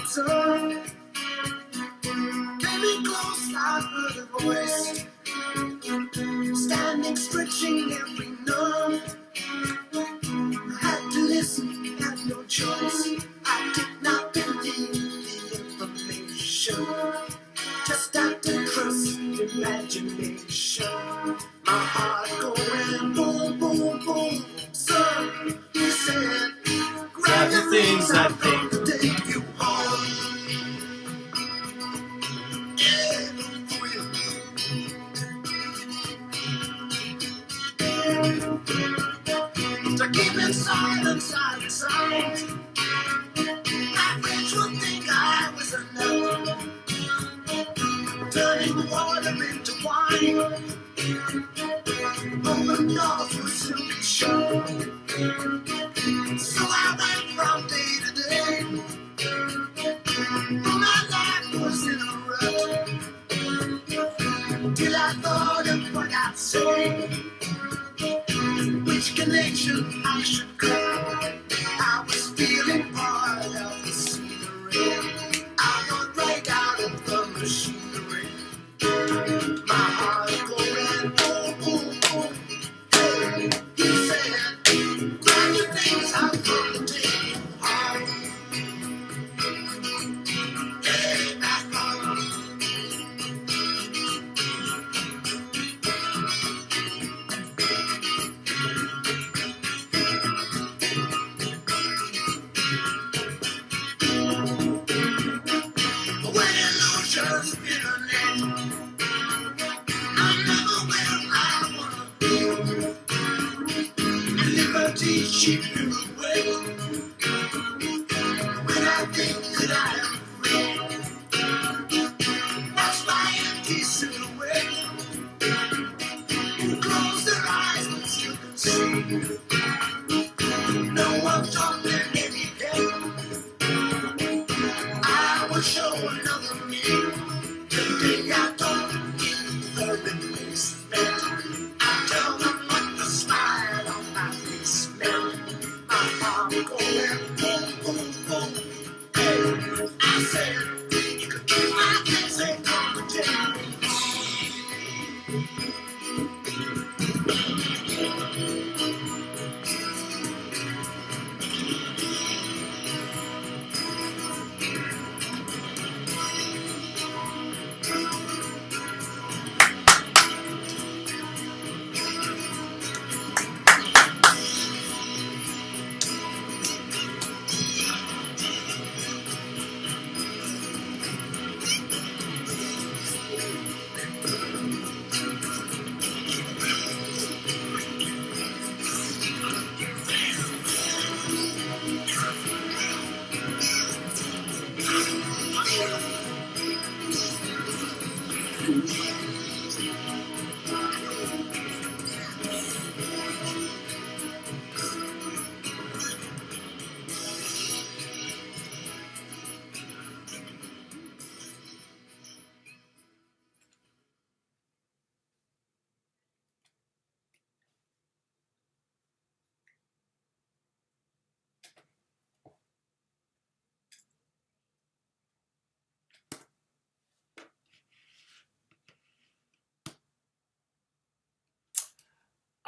sun. Came in close, I heard a voice, standing, stretching every nerve. Had to listen, had no choice. I did not believe the information. Just had to trust imagination. My heart going boom, boom, boom. Sir, he said, grab the things I think to take you home. To keep it silent, silent, silent. My friends would think I was a nut, turning water into wine. Open doors would soon be shut. So I went from day to day. My life was in a rut, till I thought of what I'd say. Which connection I should cut. I was feeling part of the scenery. I got right out of the machinery. My heart going boom, boom, boom. Hey, he said, grab your things, I'm gonna take you home. Hey, back home. Teach you the way. When I think that I am free, watch my empty silhouette. Close their eyes, but you can see. No one's talking any day. I will show another me. Today I don't give the replacement. I tell them what the smile on my face meant. My heart going boom, boom, boom. Hey, I said, you could keep my things and come and take me.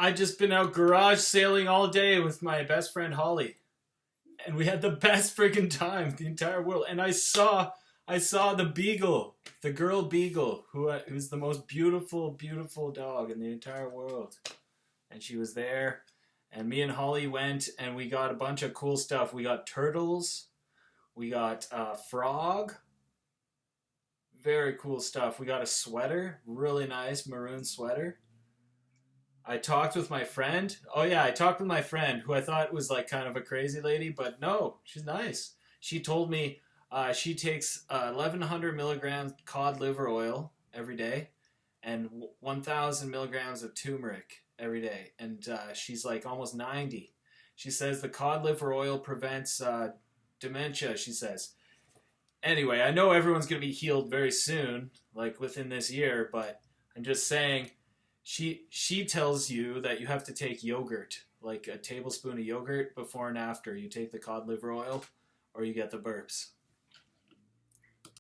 I just been out garage sailing all day with my best friend Holly, and we had the best freaking time in the entire world. And I saw the beagle, the girl beagle, who's the most beautiful, beautiful dog in the entire world, and she was there. And me and Holly went, and we got a bunch of cool stuff. We got turtles, we got a frog, very cool stuff. We got a sweater, really nice maroon sweater. I talked with my friend. Oh yeah, I talked with my friend who I thought was like kind of a crazy lady, but no, she's nice. She told me she takes 1,100 milligrams cod liver oil every day and 1,000 milligrams of turmeric every day. And she's like almost 90. She says the cod liver oil prevents dementia, she says. Anyway, I know everyone's going to be healed very soon, like within this year, but I'm just saying, she tells you that you have to take yogurt, like a tablespoon of yogurt before and after you take the cod liver oil, or you get the burps.